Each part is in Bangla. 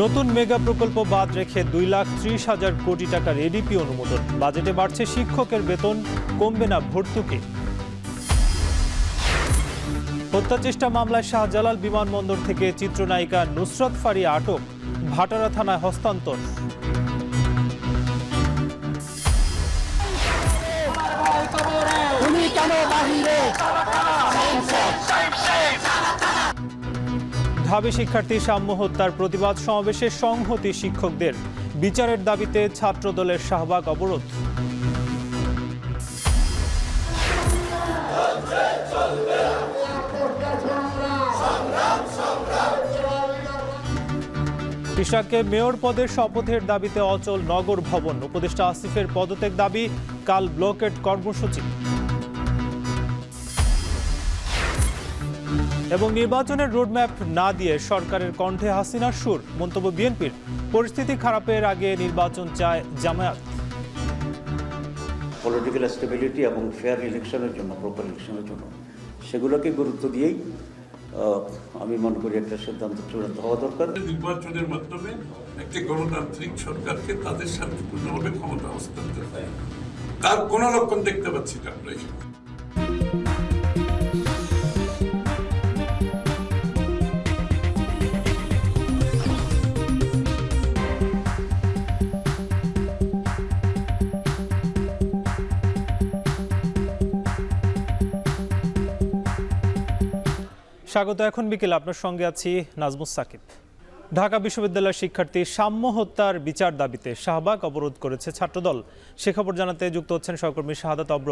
নতুন মেগা প্রকল্প বাদ রেখে 2,30,000 কোটি টাকার এডিপি অনুমোদন। বাজেটে বাড়ছে শিক্ষকের বেতন, কমবে না ভর্তুকি। হত্যা চেষ্টা মামলায় শাহজালাল বিমানবন্দর থেকে চিত্রনায়িকা নুসরাত ফারিয়া আটক, ভাটারা থানায় হস্তান্তর। ঢাবি শিক্ষার্থী সাম্য হত্যার প্রতিবাদ সমাবেশে সংহতি শিক্ষকদের, বিচারের দাবিতে ছাত্রদলের শাহবাগ অবরোধ। ইশরাককে মেয়র পদের শপথের দাবিতে অচল নগর ভবন, উপদেষ্টা আসিফের পদত্যাগ দাবি, কাল ব্লকেট কর্মসূচি। এবং নির্বাচনের রোডম্যাপ না দিয়ে সরকারের কণ্ঠে হাসিনার সুর, মন্তব্য বিএনপির। পরিস্থিতি খারাপের আগে নির্বাচন চায় জামায়াত। পলিটিক্যাল স্টেবিলিটি এবং ফেয়ার ইলেকশনের জন্য, প্রপার ইলেকশনের জন্য সেগুলোকে গুরুত্ব দিয়েই আমি মনে করি একটা সিদ্ধান্ত চূড়ান্ত হওয়া দরকার। নির্বাচনের মাধ্যমে একটি গণতান্ত্রিক সরকারকে তাদের শান্তিপূর্ণভাবে ক্ষমতা হস্তান্তর করতে হয়, তার কোনো লক্ষণ দেখতে পাচ্ছি না আমরা এখানে। স্বাগত। এখন বিকেলে আপনার সঙ্গে আছি নাজমুস সাকিব। ঢাকা বিশ্ববিদ্যালয়ের শিক্ষার্থী সাম্য হত্যার বিচার দাবিতে শাহবাগ অবরোধ করেছে ছাত্রদল। সে খবর জানাতে যুক্ত হচ্ছেন সহকর্মী শাহাদাত অব্র।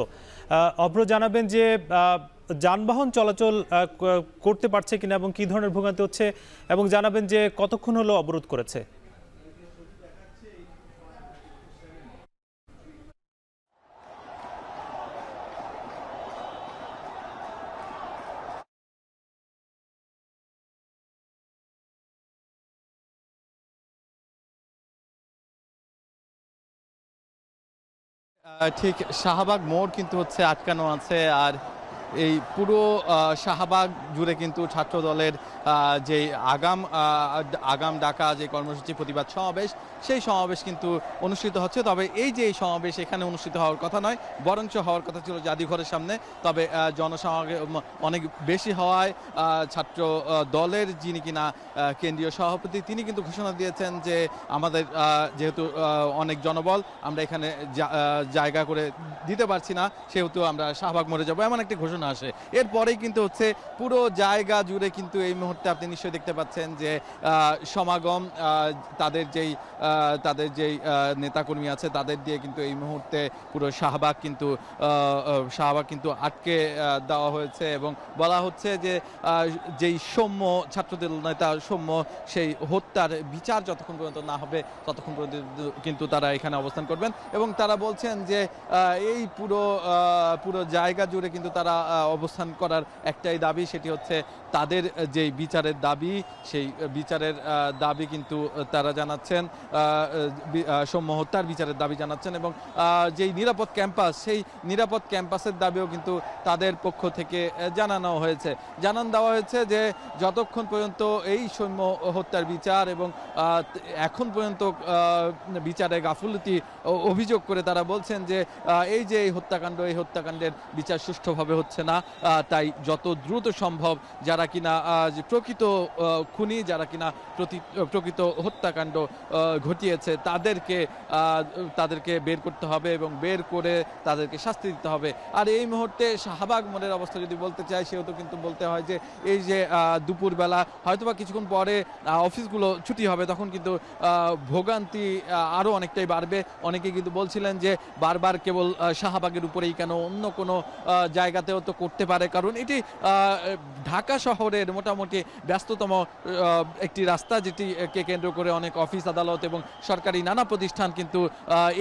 অব্র, জানাবেন যে যানবাহন চলাচল করতে পারছে কিনা এবং কি ধরনের ভোগান্তি হচ্ছে, এবং জানাবেন যে কতক্ষণ হলো অবরোধ করেছে। ঠিক শাহবাগ মোড় কিন্তু হচ্ছে আটকানো আছে, আর এই পুরো শাহবাগ জুড়ে কিন্তু ছাত্র দলের যে আগাম ডাকা যে কর্মসূচি প্রতিবাদ সমাবেশ, সেই সমাবেশ কিন্তু অনুষ্ঠিত হচ্ছে। তবে এই যে এই সমাবেশ এখানে অনুষ্ঠিত হওয়ার কথা নয়, বরঞ্চ হওয়ার কথা ছিল জাদুঘরের সামনে। তবে জনসমাগম অনেক বেশি হওয়ায় ছাত্র দলের যিনি কিনা কেন্দ্রীয় সভাপতি, তিনি কিন্তু ঘোষণা দিয়েছেন যে আমাদের যেহেতু অনেক জনবল, আমরা এখানে জায়গা করে দিতে পারছি না, সেহেতু আমরা শাহবাগ মোড়ে যাবো, এমন একটি ঘোষণা আসে। এরপরেই কিন্তু হচ্ছে পুরো জায়গা জুড়ে কিন্তু এই মুহূর্তে আপনি নিশ্চয়ই দেখতে পাচ্ছেন যে সমাগম, তাদের যেই নেতাকর্মী আছে তাদের দিয়ে কিন্তু এই মুহূর্তে পুরো শাহবাগ কিন্তু আটকে দেওয়া হয়েছে, এবং বলা হচ্ছে যে যেই সৌম্য ছাত্রদল নেতা সৌম্য, সেই হত্যার বিচার যতক্ষণ পর্যন্ত না হবে ততক্ষণ পর্যন্ত কিন্তু তারা এখানে অবস্থান করবেন। এবং তারা বলছেন যে এই পুরো জায়গা জুড়ে কিন্তু তারা অবস্থান করার একটাই দাবি, সেটি হচ্ছে তাদের যেই বিচারের দাবি, সেই বিচারের দাবি কিন্তু তারা জানাচ্ছেন, সৌম্য হত্যার বিচারের দাবি জানাচ্ছেন। এবং যেই নিরাপদ ক্যাম্পাস, সেই নিরাপদ ক্যাম্পাসের দাবিও কিন্তু তাদের পক্ষ থেকে জানানো দেওয়া হয়েছে যে যতক্ষণ পর্যন্ত এই সৌম্য হত্যার বিচার এবং এখন পর্যন্ত বিচারে গাফিলতি অভিযোগ করে তারা বলছেন যে এই যে এই হত্যাকাণ্ডের বিচার সুষ্ঠুভাবে হচ্ছে না, তাই যত দ্রুত সম্ভব যারা কিনা প্রকৃত খুনি, যারা কিনা প্রকৃত হত্যাকাণ্ড ঘটিয়েছে তাদেরকে বের করতে হবে এবং বের করে তাদেরকে শাস্তি দিতে হবে। আর এই মুহূর্তে শাহবাগ মোড়ের অবস্থা যদি বলতে চাই, সেহেতু কিন্তু বলতে হয় যে এই যে দুপুরবেলা হয়তোবা কিছুক্ষণ পরে অফিসগুলো ছুটি হবে, তখন কিন্তু ভোগান্তি আরও অনেকটাই বাড়বে। অনেকে কিন্তু বলছিলেন যে বারবার কেবল শাহবাগের উপরেই কেন, অন্য কোনো জায়গাতেও তো করতে পারে, কারণ এটি ঢাকা শহরের মোটামুটি ব্যস্ততম একটি রাস্তা, যেটিকে কেন্দ্র করে অনেক অফিস আদালত এবং সরকারি নানা প্রতিষ্ঠান কিন্তু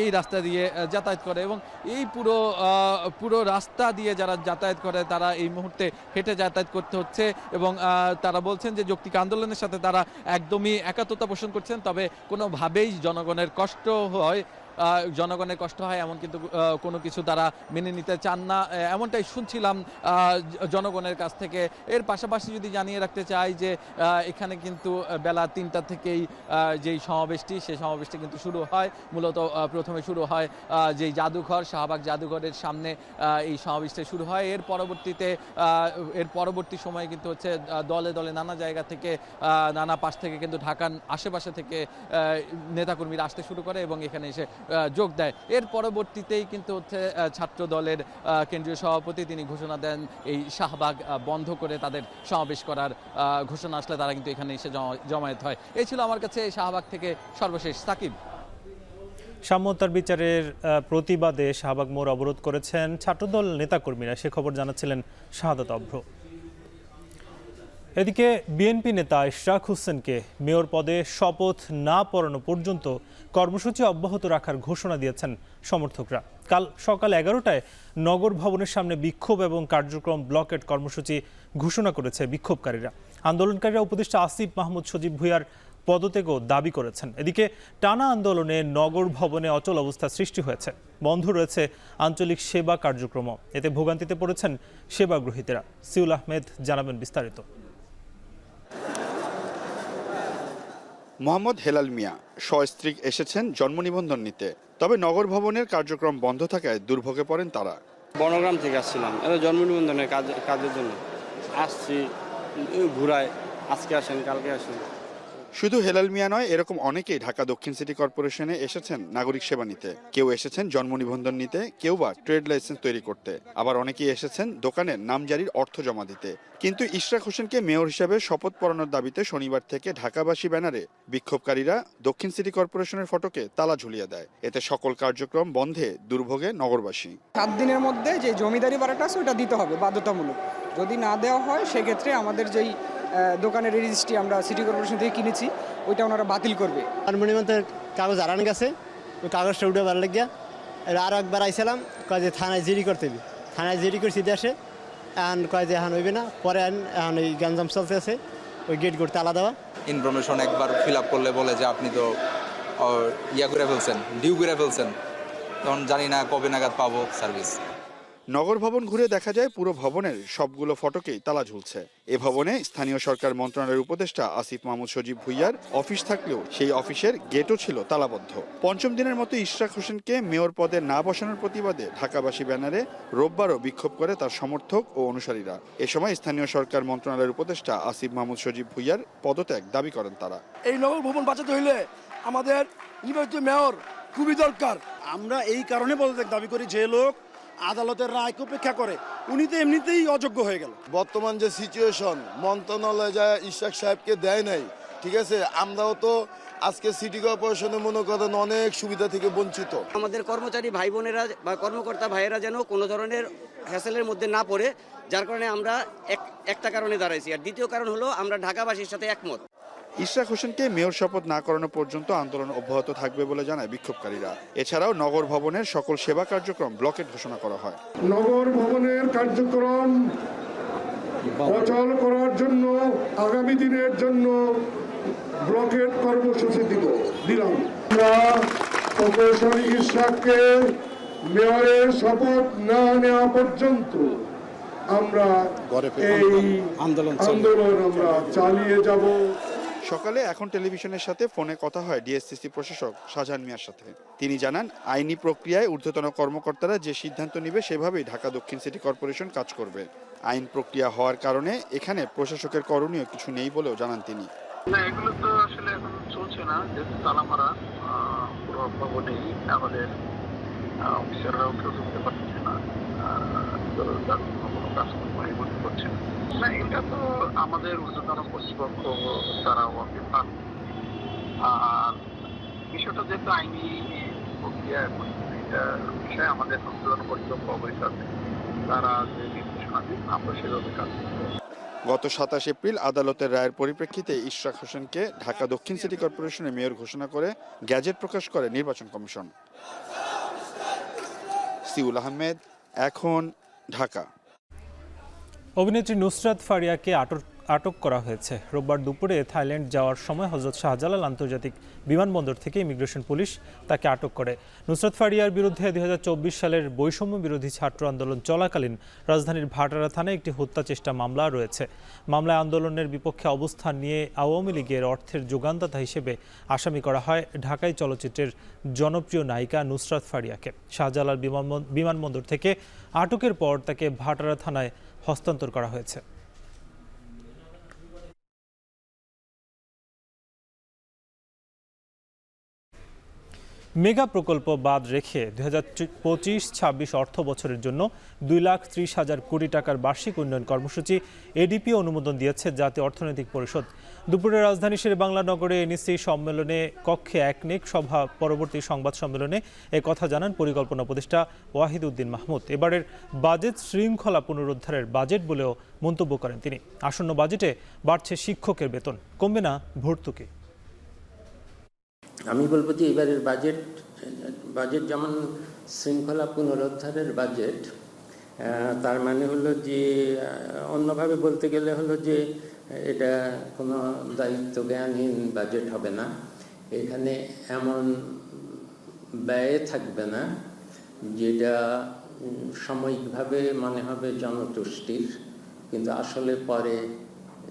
এই রাস্তা দিয়ে যাতায়াত করে। এবং এই পুরো রাস্তা দিয়ে যারা যাতায়াত করে তারা এই মুহূর্তে হেঁটে যাতায়াত করতে হচ্ছে, এবং তারা বলছেন যে যৌক্তিক আন্দোলনের সাথে তারা একদমই একাত্মতা পোষণ করছেন, তবে কোনোভাবেই জনগণের কষ্ট হয় জনগণের কষ্ট হয় এমন কিন্তু কোনো কিছু তারা মেনে নিতে চান না, এমনটাই শুনছিলাম জনগণের কাছ থেকে। এর পাশাপাশি যদি জানিয়ে রাখতে চাই যে এখানে কিন্তু বেলা 3টা থেকেই যেই সমাবেশটি, সেই সমাবেশটি কিন্তু শুরু হয়। মূলত প্রথমে শুরু হয় যেই জাদুঘর, শাহবাগ জাদুঘরের সামনে এই সমাবেশটি শুরু হয়। এর পরবর্তী সময়ে কিন্তু হচ্ছে দলে দলে নানা জায়গা থেকে, নানা পাশ থেকে কিন্তু ঢাকার আশেপাশে থেকে নেতাকর্মীরা আসতে শুরু করে এবং এখানে এসে যোগ দেয়। এর পরবর্তীতেই কিন্তু হচ্ছে ছাত্র দলের কেন্দ্রীয় সভাপতি তিনি ঘোষণা দেন এই শাহবাগ বন্ধ করে তাদের সমাবেশ করার ঘোষণা আসলে তারা কিন্তু এখানে এসে জমায়েত হয়। এই ছিল আমার কাছে শাহবাগ থেকে সর্বশেষ। সাকিব। সাম্যতার বিচারের প্রতিবাদে শাহবাগ মোড় অবরোধ করেছেন ছাত্রদল নেতাকর্মীরা, সে খবর জানাচ্ছিলেন শাহাদাত অভ্র। এদিকে বিএনপি নেতা ইশরাক হোসেনকে মেয়র পদে শপথ না পড়ানো পর্যন্ত কর্মসূচি অব্যাহত রাখার ঘোষণা দিয়েছেন সমর্থকরা। কাল সকাল 11টায় নগর ভবনের সামনে বিক্ষোভ এবং কার্যক্রম ব্লকেট কর্মসূচি ঘোষণা করেছে বিক্ষোভকারীরা। আন্দোলনকারীরা উপদেষ্টা আসিফ মাহমুদ সজীব ভুঁইয়ার পদত্যাগও দাবি করেছেন। এদিকে টানা আন্দোলনে নগর ভবনে অচল অবস্থা সৃষ্টি হয়েছে, বন্ধ রয়েছে আঞ্চলিক সেবা কার্যক্রম। এতে ভোগান্তিতে পড়েছেন সেবাগ্রহীতারা। সিউল আহমেদ জানাবেন বিস্তারিত। মোহাম্মদ হেলাল মিয়া সস্ত্রীক এসেছেন জন্ম নিবন্ধন নিতে, তবে নগর ভবনের কার্যক্রম বন্ধ থাকায় দুর্ভোগে পড়েন তারা। বনগ্রাম থেকে আসছিলাম, এটা জন্ম নিবন্ধনের কাজের জন্য আসছি, ঘুরায় আজকে আসেন কালকে আসেন। শুধু হেলাল মিয়া নয়, এরকম অনেকেই ঢাকা দক্ষিণ সিটি কর্পোরেশনে এসেছেন নাগরিক সেবা নিতে। কেউ এসেছেন জন্ম নিবন্ধন নিতে, কেউ বা ট্রেড লাইসেন্স তৈরি করতে, আবার অনেকেই এসেছেন দোকানের নামজারির অর্থ জমা দিতে। কিন্তু ইশরাক হোসেনকে মেয়র হিসেবে শপথ পড়ানোর দাবিতে শনিবার থেকে ঢাকাবাসী ব্যানারে বিক্ষোভকারীরা দক্ষিণ সিটি কর্পোরেশনের ফটকে তালা ঝুলিয়ে দেয়। এতে সকল কার্যক্রম বন্ধে দুর্ভোগে নগরবাসী। 7 দিনের মধ্যে যে জমিদারি ভাড়াটা আছে ওটা দিতে হবে বাধ্যতামূলক। যদি না দেওয়া হয় সেক্ষেত্রে আমাদের যেই দোকানের রেজিস্ট্রি আমরা সিটি কর্পোরেশন থেকে কিনেছি ওইটা ওনারা বাতিল করবে। মনিমন্তের কাগজ হারানো গেছে, ওই কাগজটা উঠে ভালো লাগিয়া আর একবার আইছিলাম, কয় যে থানায় জিডি করতে হবে। থানায় জিডি করছি দেশে, এখন কয় যে এখন হইবে না, পরে এখন ওই গ্যাঞ্জাম চলতে আছে, ওই গেট করতে আলাদা দেওয়া। ইনফরমেশন একবার ফিল আপ করলে বলে যে আপনি তো করে ফেলছেন, ডিউ করে ফেলছেন, তখন জানি না কবে নাগাদ পাবো সার্ভিস। নগর ভবন ঘুরে দেখা যায় পুরো ভবনের সবগুলো ফটকেই তালা ঝুলছে। এ ভবনে স্থানীয় সরকার মন্ত্রণালয়ের উপদেষ্টা আসিফ মাহমুদ সজীব ভুঁইয়ার অফিস থাকলেও সেই অফিসের গেটও ছিল তালাবদ্ধ। পঞ্চম দিনের মতো ইশরাক হোসেনকে মেয়র পদে না বসানোর প্রতিবাদে ঢাকাবাসী ব্যানারে রোববারও বিক্ষোভ করে তার সমর্থক ও অনুসারীরা। এ সময় স্থানীয় সরকার মন্ত্রণালয়ের উপদেষ্টা আসিফ মাহমুদ সজীব ভুঁইয়ার পদত্যাগ দাবি করেন তারা। এই নগর ভবন বাঁচাতে হইলে আমাদের নির্বাচিত মেয়র খুবই দরকার। আমরা এই কারণে পদত্যাগ দাবি করি, যে লোক আদালতের রায়কে উপেক্ষা করে উনি তো এমনিতেই অযোগ্য হয়ে গেল। বর্তমান যে সিচুয়েশন, মন্ত্রণালয় যা ইশরাক সাহেবকে দেয় নাই, ঠিক আছে, আমরাও তো আজকে সিটি কর্পোরেশনে মনে করেন অনেক সুবিধা থেকে বঞ্চিত। আমাদের কর্মচারী ভাই বোনেরা বা কর্মকর্তা ভাইয়েরা যেন কোনো ধরনের হ্যাসেলের মধ্যে না পড়ে, যার কারণে আমরা একটা কারণে দাঁড়াইছি। আর দ্বিতীয় কারণ হলো আমরা ঢাকাবাসীর সাথে একমত। ইশরাক হোসেনকে মেয়র শপথ না করানো পর্যন্ত আন্দোলন অব্যাহত থাকবে বলে জানায় বিক্ষোভকারীরা। এছাড়াও নগর ভবনের সকল সেবা কার্যক্রম ব্লকেট ঘোষণা করা হয়। নগর ভবনের কার্যক্রম অচল করার জন্য আগামী দিনের জন্য ব্লকেট কর্মসূচি দিলাম। আমরা প্রকৌশলী ইশরাককে মেয়রের শপথ না নেওয়া পর্যন্ত আমরা এই আন্দোলন আমরা চালিয়ে যাব। সকালে এখন টেলিভিশনের সাথে ফোনে কথা হয় ডিএসসিসি প্রশাসক শাহজাহান মিয়ার সাথে। তিনি জানান, আইনি প্রক্রিয়ায় ঊর্ধ্বতন কর্মকর্তারা যে সিদ্ধান্ত নেবে সেভাবেই ঢাকা দক্ষিণ সিটি কর্পোরেশন কাজ করবে। আইন প্রক্রিয়া হওয়ার কারণে এখানে প্রশাসকের করণীয় কিছু নেই বলেও জানান তিনি। না, এগুলো তো আসলে এখন চলছে না, যেহেতু তালা মারা পুরো ভবনেই, আমাদের অফিসাররাও কেউ ঢুকতে পারছে না, কোনো কাজকর্মই করছে না। না, এটা তো আমাদের ঊর্ধ্বতন কর্তৃপক্ষ, তারা ওকে পান। আর বিষয়টা যেহেতু আইনি প্রক্রিয়া, এখন এটা বিষয়ে আমাদের ঊর্ধ্বতন কর্তৃপক্ষ অবহিত আছে, তারা যে নির্দেশনা দিন আমরা সেভাবে কাজ করব। গত 27 এপ্রিল আদালতের রায়ের পরিপ্রেক্ষিতে ইশরাক হোসেনকে ঢাকা দক্ষিণ সিটি কর্পোরেশনের মেয়র ঘোষণা করে গ্যাজেট প্রকাশ করে নির্বাচন কমিশন। সিউল আহমেদ, এখন, ঢাকা। অভিনেত্রী নুসরাত ফারিয়াকে আটক করা হয়েছে। রোববার দুপুরে থাইল্যান্ড যাওয়ার সময় হযরত শাহজালাল আন্তর্জাতিক বিমানবন্দর থেকে ইমিগ্রেশন পুলিশ তাকে আটক করে। নুসরাত ফারিয়ার বিরুদ্ধে 2024 সালের বৈষম্য বিরোধী ছাত্র আন্দোলন চলাকালীন রাজধানীর ভাটারা থানায় একটি হত্যা চেষ্টা মামলা রয়েছে। মামলায় আন্দোলনের বিপক্ষে অবস্থান নিয়ে আওয়ামী লীগের অর্থের যোগানদাতা হিসেবে আসামি করা হয় ঢাকাই চলচ্চিত্রের জনপ্রিয় নায়িকা নুসরাত ফারিয়াকে। শাহজালাল বিমানবন্দর থেকে আটকের পর তাকে ভাটারা থানায় হস্তান্তর করা হয়েছে। মেগা প্রকল্প বাদ রেখে 2025-26 অর্থ বছরের জন্য 2,30,000 কোটি টাকার বার্ষিক উন্নয়ন কর্মসূচি এডিপি অনুমোদন দিয়েছে জাতীয় অর্থনৈতিক পরিষদ। দুপুরে রাজধানী শেরেবাংলা নগরে এনইসি সম্মেলনে কক্ষে একনেক সভা পরবর্তী সংবাদ সম্মেলনে একথা জানান পরিকল্পনা উপদেষ্টা ওয়াহিদ উদ্দিন মাহমুদ। এবারের বাজেট শৃঙ্খলা পুনরুদ্ধারের বাজেট বলেও মন্তব্য করেন তিনি। আসন্ন বাজেটে বাড়ছে শিক্ষকের বেতন, কমবে না ভর্তুকি। আমি বলবো যে এবারের বাজেট যেমন শৃঙ্খলা পুনরুদ্ধারের বাজেট, তার মানে হলো যে অন্যভাবে বলতে গেলে হলো যে এটা কোনো দায়িত্ব জ্ঞানহীন বাজেট হবে না। এখানে এমন ব্যয় থাকবে না যেটা সাময়িকভাবে মনে হবে জনতুষ্টির, কিন্তু আসলে পরে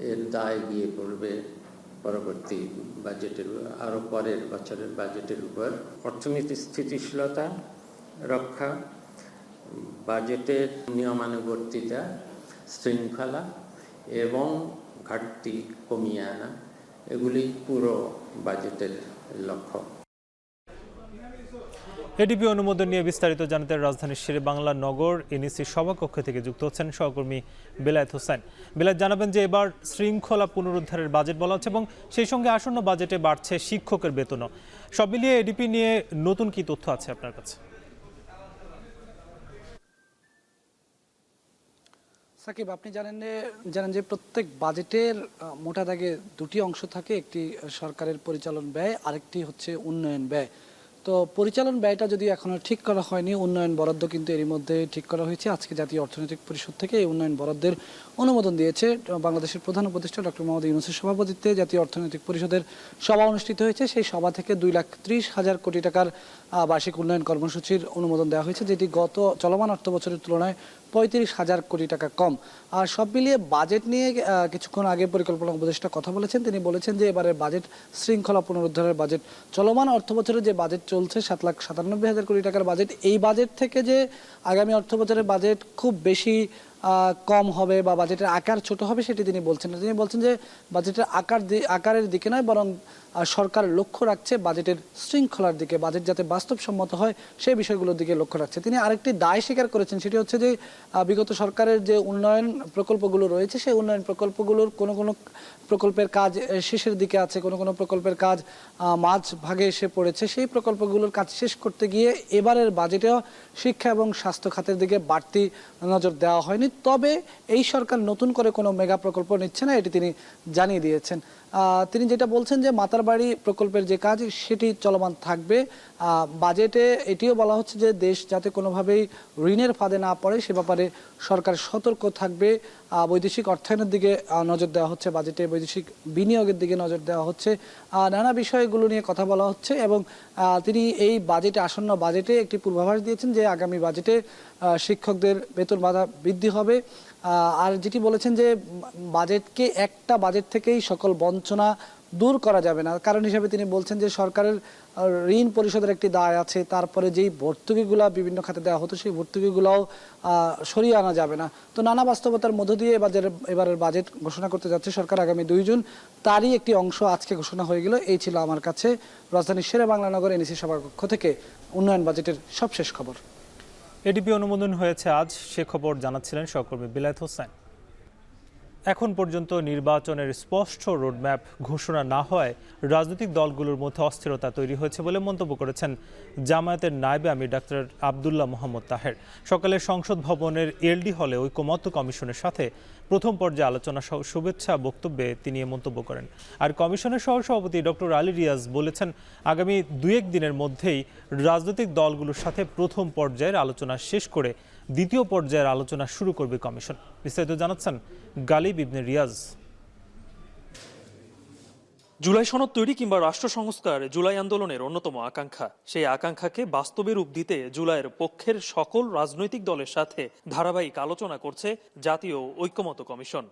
এর দায় গিয়ে পড়বে পরবর্তী বাজেটের, আরও পরের বছরের বাজেটের উপর। অর্থনীতির স্থিতিশীলতা রক্ষা, বাজেটের নিয়মানুবর্তিতা, শৃঙ্খলা এবং ঘাটতি কমিয়ে আনা, এগুলি পুরো বাজেটের লক্ষ্য। এডিপি অনুমোদন নিয়ে বিস্তারিত জানাতে রাজধানীর শেরেবাংলা নগর এনইসি সভাকক্ষ থেকে যুক্ত হচ্ছেন সহকর্মী বেলায়েত হোসেন। বেলায়েত, জানাবেন যে এবার শৃঙ্খলা পুনরুদ্ধারের বাজেট বলা হচ্ছে এবং সেই সঙ্গে আসন্ন বাজেটে বাড়ছে শিক্ষকের বেতনও। সব মিলিয়ে এডিপি নিয়ে নতুন কি তথ্য আছে আপনার কাছে? সাকিব, আপনি জানেন যে প্রত্যেক বাজেটের মোটা দাগে দুটি অংশ থাকে, একটি সরকারের পরিচালন ব্যয়, আরেকটি হচ্ছে উন্নয়ন ব্যয়। তো পরিচালন ব্যয়টা যদি এখনো ঠিক করা হয়নি, উন্নয়ন বরাদ্দ কিন্তু এরই মধ্যে ঠিক করা হয়েছে। আজকে জাতীয় অর্থনৈতিক পরিষদ থেকে এই উন্নয়ন বরাদ্দের অনুমোদন দিয়েছে। বাংলাদেশের প্রধান উপদেষ্টা ডক্টর মোহাম্মদ ইউনূসের সভাপতিত্বে জাতীয় অর্থনৈতিক পরিষদের সভা অনুষ্ঠিত হয়েছে। সেই সভা থেকে 2,30,000 কোটি টাকার বার্ষিক উন্নয়ন কর্মসূচির অনুমোদন দেওয়া হয়েছে, যেটি গত চলমান অর্থ বছরের তুলনায় 35,000 কোটি টাকা কম। আর সব মিলিয়ে বাজেট নিয়ে কিছুক্ষণ আগে পরিকল্পনা উপদেষ্টা কথা বলেছেন। তিনি বলেছেন যে এবারের বাজেট শৃঙ্খলা পুনরুদ্ধারের বাজেট। চলমান অর্থ বছরে যে বাজেট চলছে 7,97,000 কোটি টাকার বাজেট, এই বাজেট থেকে যে আগামী অর্থ বছরের বাজেট খুব বেশি কম হবে বা বাজেটের আকার ছোট হবে সেটি তিনি বলছেন না। তিনি বলছেন যে বাজেটের আকারের দিকে নয়, বরং সরকার লক্ষ্য রাখছে বাজেটের শৃঙ্খলার দিকে, বাজেট যাতে বাস্তবসম্মত হয় সেই বিষয়গুলোর দিকে লক্ষ্য রাখছে। তিনি আরেকটি দায় স্বীকার করেছেন, সেটি হচ্ছে যে বিগত সরকারের যে উন্নয়ন প্রকল্পগুলো রয়েছে সেই উন্নয়ন প্রকল্পগুলোর কোনো প্রকল্পের কাজ শেষের দিকে আছে, কোনো প্রকল্পের কাজ মাঝ ভাগে এসে পড়েছে। সেই প্রকল্পগুলোর কাজ শেষ করতে গিয়ে এবারের বাজেটেও শিক্ষা এবং স্বাস্থ্য খাতের দিকে বাড়তি নজর দেওয়া হয়নি। তবে এই সরকার নতুন করে কোনো মেগা প্রকল্প নিচ্ছে না, এটি তিনি জানিয়ে দিয়েছেন। তিনি যেটা বলছেন যে মাতারবাড়ি প্রকল্পের যে কাজ সেটি চলমান থাকবে। বাজেটে এটিও বলা হচ্ছে যে দেশ যাতে কোনোভাবেই ঋণের ফাঁদে না পড়ে সে ব্যাপারে সরকার সতর্ক থাকবে। বৈদেশিক অর্থায়নের দিকে নজর দেওয়া হচ্ছে, বাজেটে বৈদেশিক বিনিয়োগের দিকে নজর দেওয়া হচ্ছে, নানা বিষয়গুলো নিয়ে কথা বলা হচ্ছে। এবং তিনি এই বাজেটে, আসন্ন বাজেটে একটি পূর্বাভাস দিয়েছেন যে আগামী বাজেটে শিক্ষকদের বেতন ভাতা বৃদ্ধি হবে। আর যেটি বলেছেন যে বাজেটকে একটা বাজেট থেকেই সকল বঞ্চনা দূর করা যাবে না। কারণ হিসেবে তিনি বলছেন যে সরকারের ঋণ পরিশোধের একটি দায় আছে, তারপরে যেই ভর্তুকিগুলো বিভিন্ন খাতে দেওয়া হতো সেই ভর্তুকিগুলোও সরিয়ে আনা যাবে না। তো নানা বাস্তবতার মধ্য দিয়ে এবারের বাজেট ঘোষণা করতে যাচ্ছে সরকার আগামী 2 জুন। তারই একটি অংশ আজকে ঘোষণা হয়ে গেল। এই ছিল আমার কাছে রাজধানীর শেরেবাংলা নগর এনইসি সভাকক্ষ থেকে উন্নয়ন বাজেটের সবশেষ খবর। এডিপি অনুমোদন হয়েছে আজ, সে খবর জানাচ্ছিলেন সহকর্মী বেলায়েত হোসেন। এখন পর্যন্ত নির্বাচনের স্পষ্ট রোডম্যাপ ঘোষণা না হওয়ায় রাজনৈতিক দলগুলোর মধ্যে অস্থিরতা তৈরি হয়েছে বলে মন্তব্য করেছেন জামায়াতের নায়েবে আমির ডাক্তার আব্দুল্লাহ মোহাম্মদ তাহের। সকালে সংসদ ভবনের এলডি হলে ঐকমত্য কমিশনের সাথে প্রথম পর্যায়ে আলোচনা সহ শুভেচ্ছা বক্তব্যে তিনি এ মন্তব্য করেন। আর কমিশনের সহসভাপতি ডক্টর আলী রিয়াজ বলেছেন আগামী 2-1 দিনের মধ্যেই রাজনৈতিক দলগুলোর সাথে প্রথম পর্যায়ের আলোচনা শেষ করে দ্বিতীয় পর্যায়ের আলোচনা শুরু করবে কমিশন। বিস্তারিত জানাচ্ছেন গালিব ইবনে রিয়াজ। জুলাই সনদ তৈরি কিংবা রাষ্ট্র সংস্কার জুলাই আন্দোলনের অন্যতম আকাঙ্ক্ষা। সেই আকাঙ্ক্ষাকে বাস্তবে রূপ দিতে জুলাইয়ের পক্ষের সকল রাজনৈতিক দলের সাথে ধারাবাহিক আলোচনা করছে জাতীয় ঐক্যমত্য কমিশন।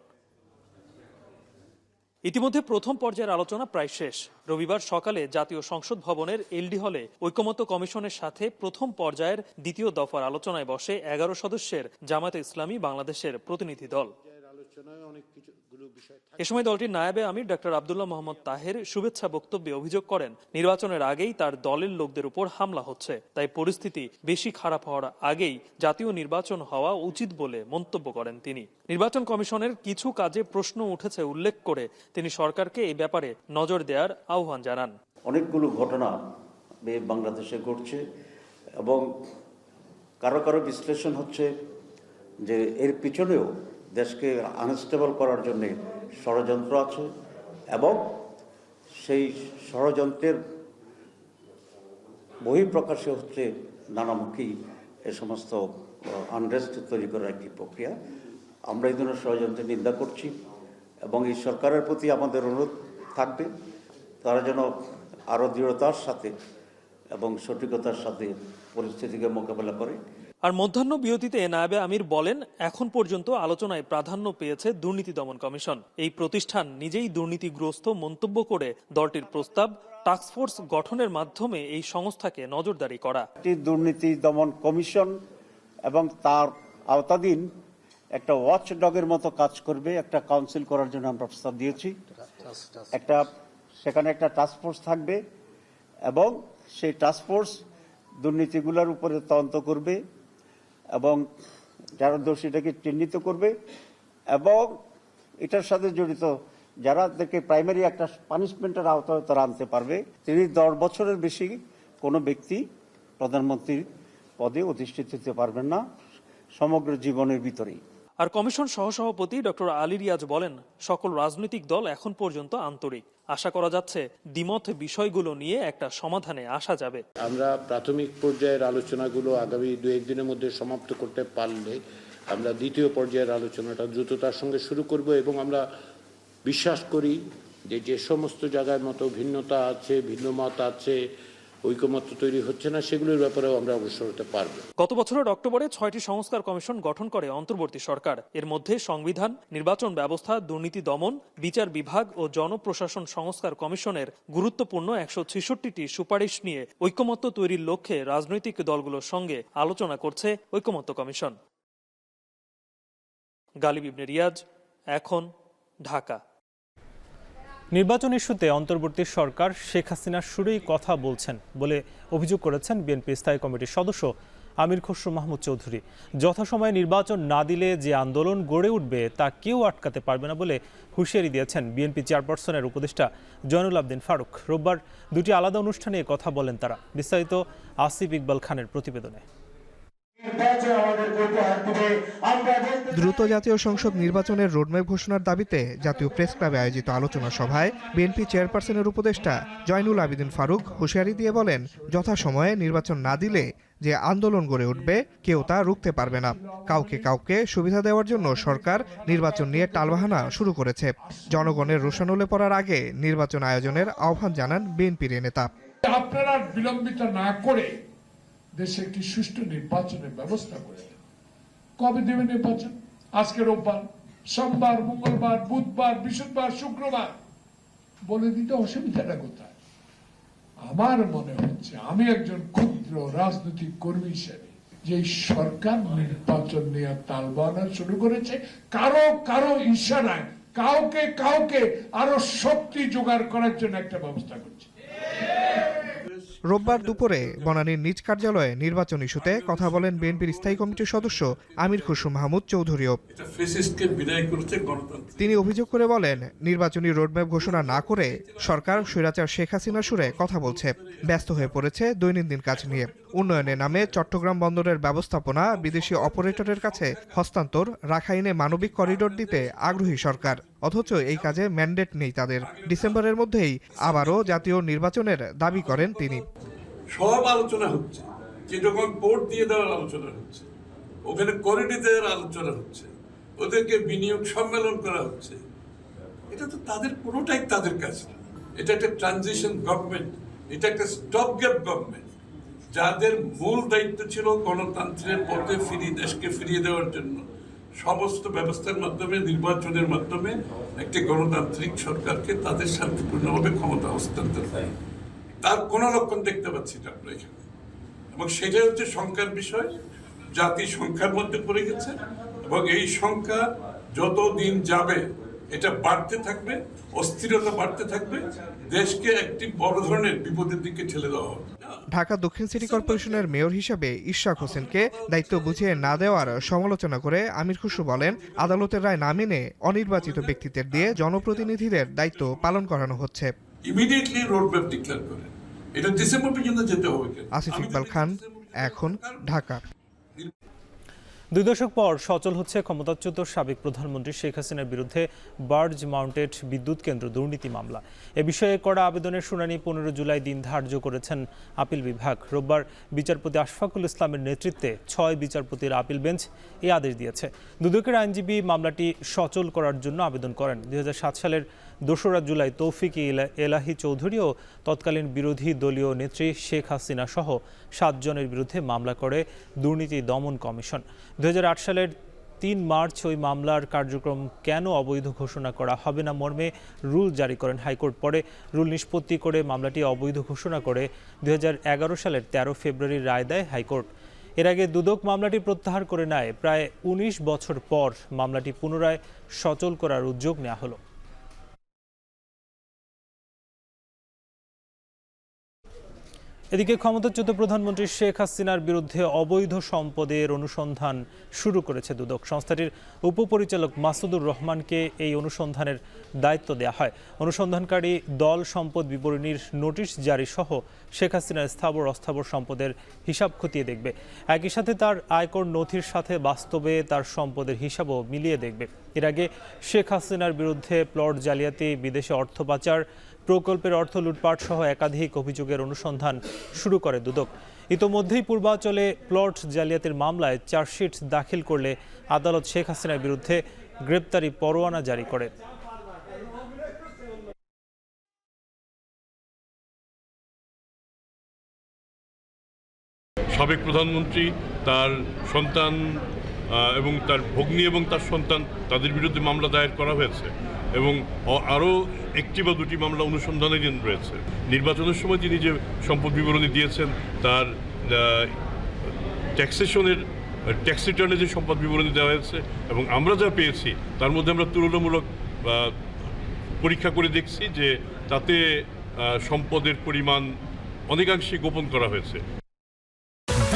ইতিমধ্যে প্রথম পর্যায়ের আলোচনা প্রায় শেষ। রবিবার সকালে জাতীয় সংসদ ভবনের এলডি হলে ঐক্যমত্য কমিশনের সাথে প্রথম পর্যায়ের দ্বিতীয় দফার আলোচনায় বসে 11 সদস্যের জামায়াতে ইসলামী বাংলাদেশের প্রতিনিধি দল। এ সময় দলটির নায়েবে আমির ডক্টর আব্দুল্লাহ মোহাম্মদ তাহের শুভেচ্ছা বক্তব্যে অভিযোগ করেন, নির্বাচনের আগেই তার দলের লোকদের উপর হামলা হচ্ছে, তাই পরিস্থিতি বেশি খারাপ হওয়ার আগেই জাতীয় নির্বাচন হওয়া উচিত বলে মন্তব্য করেন তিনি। নির্বাচন কমিশনের কিছু কাজে প্রশ্ন উঠেছে উল্লেখ করে তিনি সরকারকে এই ব্যাপারে নজর দেওয়ার আহ্বান জানান। অনেকগুলো ঘটনা বাংলাদেশে ঘটছে এবং কারো কারো বিশ্লেষণ হচ্ছে যে এর পিছনেও দেশকে আনস্টেবল করার জন্য ষড়যন্ত্র আছে এবং সেই ষড়যন্ত্রের বহিঃপ্রকাশে হচ্ছে নানামুখী এ সমস্ত আনরেস্ট তৈরি করার একটি প্রক্রিয়া। আমরা এই ধরনের ষড়যন্ত্রের নিন্দা করছি এবং এই সরকারের প্রতি আমাদের অনুরোধ থাকবে তারা যেন আরও দৃঢ়তার সাথে এবং সঠিকতার সাথে পরিস্থিতিকে মোকাবেলা করে। আর মধ্যাহ্ন বিরতিতে নায়েবে আমির বলেন, এখন পর্যন্ত আলোচনায় প্রাধান্য পেয়েছে দুর্নীতি দমন কমিশন। এই প্রতিষ্ঠান নিজেই দুর্নীতিগ্রস্ত মন্তব্য করে দলটির প্রস্তাব টাস্কফোর্স গঠনের মাধ্যমে এই সংস্থাকে নজরদারি করা। দুর্নীতি দমন কমিশন এবং তার আওতাধীন একটা ওয়াচ ডগের মতো কাজ করবে, একটা কাউন্সিল করার জন্য আমরা প্রস্তাব দিয়েছি। সেখানে একটা টাস্কফোর্স থাকবে এবং সেই টাস্কফোর্স দুর্নীতিগুলোর উপরে তদন্ত করবে এবং যারা দোষীটাকে চিহ্নিত করবে এবং এটার সাথে জড়িত যারাদেরকে প্রাইমারি একটা পানিশমেন্টের আওতায় তারা আনতে পারবে। 10 বছরের বেশি কোনো ব্যক্তি প্রধানমন্ত্রীর পদে অধিষ্ঠিত হতে পারবেন না সমগ্র জীবনের ভিতরেই। আর কমিশন সহসভাপতি ডক্টর আলী রিয়াজ বলেন, সকল রাজনৈতিক দল এখন পর্যন্ত আন্তরিক। আশা করা যাচ্ছে দ্বিমত বিষয়গুলো নিয়ে একটা সমাধানে আসা যাবে। আমরা প্রাথমিক পর্যায়ের আলোচনাগুলো আগামী 2-1 দিনের মধ্যে সমাপ্ত করতে পারলে আমরা দ্বিতীয় পর্যায়ের আলোচনাটা দ্রুততার সঙ্গে শুরু করব এবং আমরা বিশ্বাস করি যে সমস্ত জায়গার মতো ভিন্নতা আছে, ভিন্ন মত আছে, ঐকমত্য তৈরি হচ্ছে না, সেগুলোর ব্যাপারেও আমরা অগ্রসর হতে পারবো। গত বছরের অক্টোবরে 6টি সংস্কার কমিশন গঠন করে অন্তর্বর্তী সরকার। এর মধ্যে সংবিধান, নির্বাচন ব্যবস্থা, দুর্নীতি দমন, বিচার বিভাগ ও জনপ্রশাসন সংস্কার কমিশনের গুরুত্বপূর্ণ 166টি সুপারিশ নিয়ে ঐকমত্য তৈরির লক্ষ্যে রাজনৈতিক দলগুলোর সঙ্গে আলোচনা করছে ঐকমত্য কমিশন। গালিব ইবনে রিয়াজ, এখন, ঢাকা। নির্বাচন ইস্যুতে অন্তর্বর্তী সরকার শেখ হাসিনার সুরেই কথা বলছেন বলে অভিযোগ করেছেন বিএনপি স্থায়ী কমিটির সদস্য আমির খসরু মাহমুদ চৌধুরী। যথাসময়ে নির্বাচন না দিলে যে আন্দোলন গড়ে উঠবে তা কেউ আটকাতে পারবে না বলে হুঁশিয়ারি দিয়েছেন বিএনপি চেয়ারপারসনের উপদেষ্টা জয়নুল আবদিন ফারুক। রোববার দুটি আলাদা অনুষ্ঠানে কথা বলেন তারা। বিস্তারিত আসিফ ইকবাল খানের প্রতিবেদনে। দ্রুত জাতীয় সংসদ নির্বাচনের রোডম্যাপ ঘোষণার দাবিতে জাতীয় প্রেস ক্লাবে আয়োজিত আলোচনা সভায় বিএনপি চেয়ারপারসনের উপদেষ্টা জয়নুল আবেদিন ফারুক হুঁশিয়ারি দিয়ে বলেন, যথাসময়ে নির্বাচন না দিলে যে আন্দোলন গড়ে উঠবে কেউ তা রুখতে পারবে না। কাউকে সুবিধা দেওয়ার জন্য সরকার নির্বাচন নিয়ে টালবাহানা শুরু করেছে। জনগণের রোষানলে পড়ার আগে নির্বাচন আয়োজনের আহ্বান জানান বিএনপির নেতা। আপনারা বিলম্বিত না করে দেশে একটি সুষ্ঠু নির্বাচনের ব্যবস্থা করে কবে দেবে নির্বাচন? আজকে রোববার, সোমবার, মঙ্গলবার, বুধবার, বৃহস্পতিবার, শুক্রবার বলে দিতে অসুবিধাটা কোথায়? আমার মনে হচ্ছে, আমি একজন ক্ষুদ্র রাজনৈতিক কর্মী হিসেবে, যে সরকার নির্বাচন নিয়ে তালবাহানা শুরু করেছে, কারো ইশারায় কাউকে আরো শক্তি জোগাড় করার জন্য একটা ব্যবস্থা করছে। রোববার দুপুরে বনানীর নিজ কার্যালয়ে নির্বাচন ইস্যুতে কথা বলেন বিএনপির স্থায়ী কমিটির সদস্য আমির খসরু মাহমুদ চৌধুরীও। তিনি অভিযোগ করে বলেন, নির্বাচনী রোডম্যাপ ঘোষণা না করে সরকার স্বৈরাচার শেখ হাসিনার সুরে কথা বলছে, ব্যস্ত হয়ে পড়েছে দৈনন্দিন কাজ নিয়ে। উন্নয়নের নামে চট্টগ্রাম বন্দরের ব্যবস্থাপনা বিদেশি অপারেটরের কাছে হস্তান্তর, রাখাইনে মানবিক করিডোর দিতে আগ্রহী সরকার, অথচ এই কাজে ম্যান্ডেট নেই তাদের। ডিসেম্বরের মধ্যেই আবারও জাতীয় নির্বাচনের দাবি করেন তিনি। সব আলোচনা হচ্ছে, চিটাগং পোর্ট দিয়ে দেওয়ার আলোচনা হচ্ছে, ওখানে করিডোর দেওয়ার আলোচনা হচ্ছে, ওদেরকে বিনিয়োগ সম্মেলন করা হচ্ছে। এটা তো তাদের কোনোটাই তাদের কাজ না। এটা একটা ট্রানজিশন গভর্নমেন্ট, এটা একটা স্টপ গ্যাপ গভর্নমেন্ট, যাদের মূল দায়িত্ব ছিল গণতন্ত্রের পথে দেশকে ফিরিয়ে দেওয়ার জন্য সমস্ত ব্যবস্থার মাধ্যমে, নির্বাচনের মাধ্যমে একটি গণতান্ত্রিক সরকারকে তাদের শান্তিপূর্ণভাবে ক্ষমতা হস্তান্তর করে। তার কোন লক্ষণ দেখতে পাচ্ছি না আমরা এখানে, এবং সেটাই হচ্ছে সংখ্যার বিষয়। জাতি সংখ্যার মধ্যে পড়ে গেছে এবং এই সংখ্যা যত দিন যাবে এটা বাড়তে থাকবে, অস্থিরতা বাড়তে থাকবে, দেশকে একটি বড় ধরনের বিপদের দিকে ঠেলে দেওয়া হবে। ঢাকা দক্ষিণ সিটি কর্পোরেশনের মেয়র হিসেবে ইশরাক হোসেনকে দায়িত্ব বুঝিয়ে না দেওয়ার সমালোচনা করে আমির খুসরু বলেন, আদালতের রায় না মেনে অনির্বাচিত ব্যক্তিদের দিয়ে জনপ্রতিনিধিদের দায়িত্ব পালন করানো হচ্ছে। ইমিডিয়েটলি রোডম্যাপ ডিক্লেয়ার করেন, এটা ডিসেম্বর পর্যন্ত যেতে হবে। আসিফ ইকবাল খান, এখন, ঢাকা। 2 দশক পর সচল হচ্ছে ক্ষমতাচ্যুত সাবেক প্রধানমন্ত্রী শেখ হাসিনার বিরুদ্ধে বার্জ মাউন্টেড বিদ্যুৎ কেন্দ্র দুর্নীতি মামলা। এ বিষয়ে করা আবেদনের শুনানি 15 জুলাই দিন ধার্য করেছেন আপিল বিভাগ। রোববার বিচারপতি আশফাকুল ইসলামের নেতৃত্বে 6 বিচারপতির আপিল বেঞ্চ এই আদেশ দিয়েছে। দুদকের আইনজীবী মামলাটি সচল করার জন্য আবেদন করেন। 2007 সালের 2 জুলাই তৌফিক এলাহি চৌধুরী ও তৎকালীন বিরোধী দলীয় নেত্রী শেখ হাসিনা সহ 7 জনের বিরুদ্ধে মামলা করে দুর্নীতি দমন কমিশন। 2008 সালের 3 মার্চ ওই মামলার কার্যক্রম কেন অবৈধ ঘোষণা করা হবে না মর্মে রুল জারি করেন হাইকোর্ট। পরে রুল নিষ্পত্তি করে মামলাটি অবৈধ ঘোষণা করে 2011 সালের 13 ফেব্রুয়ারি রায় দেয় হাইকোর্ট। এর আগে দুদক মামলাটি প্রত্যাহার করে নেয়। প্রায় 19 বছর পর মামলাটি পুনরায় সচল করার উদ্যোগ নেওয়া হলো। এদিকে ক্ষমতাচ্যুত প্রধানমন্ত্রী শেখ হাসিনার বিরুদ্ধে অবৈধ সম্পদের অনুসন্ধান শুরু করেছে দুদক। সংস্থাটির উপপরিচালক মাসুদুর রহমানকে এই অনুসন্ধানের দায়িত্ব দেওয়া হয়। অনুসন্ধানকারী দল সম্পদ বিবরণীর নোটিশ জারি সহ শেখ হাসিনার স্থাবর অস্থাবর সম্পদের হিসাব খতিয়ে দেখবে। একই সাথে তার আয়কর নথির সাথে বাস্তবে তার সম্পদের হিসাবও মিলিয়ে দেখবে। এর আগে শেখ হাসিনার বিরুদ্ধে প্লট জালিয়াতি, বিদেশে অর্থ পাচার, প্রকল্পের অর্থ লুটপাট সহ একাধিক অভিযোগের অনুসন্ধান শুরু করে দুদক। ইতোমধ্যেই পূর্বাঞ্চলে প্লট জালিয়াতির মামলায় চার্জশিট দাখিল করলে আদালত শেখ হাসিনার বিরুদ্ধে গ্রেপ্তারি পরোয়ানা জারি করে। সাবেক প্রধানমন্ত্রী, তার সন্তান এবং তার ভগ্নী এবং তার সন্তান, তাদের বিরুদ্ধে মামলা দায়ের করা হয়েছে এবং আরও 1টি বা 2টি মামলা অনুসন্ধানাধীন রয়েছে। নির্বাচনের সময় তিনি যে সম্পদ বিবরণী দিয়েছেন, তার ট্যাক্সেশনের ট্যাক্স রিটার্নে যে সম্পদ বিবরণী দেওয়া হয়েছে এবং আমরা যা পেয়েছি তার মধ্যে আমরা তুলনামূলক পরীক্ষা করে দেখছি যে তাতে সম্পদের পরিমাণ অনেকাংশে গোপন করা হয়েছে।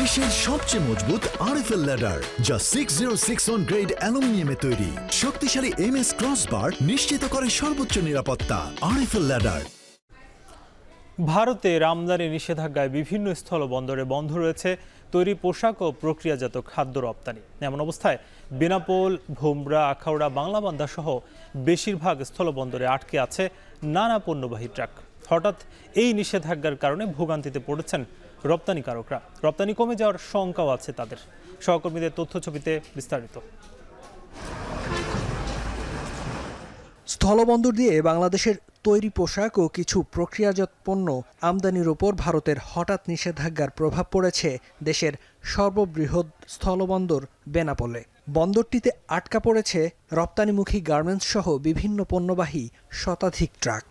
দেশের সবচেয়ে মজবুত আরএফএল ল্যাডার, যা 6061 গ্রেড অ্যালুমিনিয়ামে তৈরি। শক্তিশালী এমএস ক্রসবার নিশ্চিত করে সর্বোচ্চ নিরাপত্তা। RFL ladder. ভারতে আমদানি নিষেধাজ্ঞায় বিভিন্ন স্থলবন্দরে বন্ধ রয়েছে তৈরি পোশাক ও প্রক্রিয়াজাত খাদ্য রপ্তানি। এমন অবস্থায় বেনাপোল, ভোমরা, আখাউড়া, বাংলাবান্ধা সহ বেশিরভাগ স্থলবন্দরে আটকে আছে নানা পণ্যবাহী ট্রাক। হঠাৎ এই নিষেধাজ্ঞার কারণে ভোগান্তিতে পড়েছেন রপ্তানিকারকরা। রপ্তানি কমে যাওয়ার শঙ্কাও আছে তাদের। সহকর্মীদের তথ্যছবিতে বিস্তারিত। স্থলবন্দর দিয়ে বাংলাদেশের তৈরি পোশাক ও কিছু প্রক্রিয়াজাত পণ্য আমদানির ওপর ভারতের হঠাৎ নিষেধাজ্ঞার প্রভাব পড়েছে দেশের সর্ববৃহৎ স্থলবন্দর বেনাপোলে। বন্দরটিতে আটকা পড়েছে রপ্তানিমুখী গার্মেন্টস সহ বিভিন্ন পণ্যবাহী শতাধিক ট্রাক।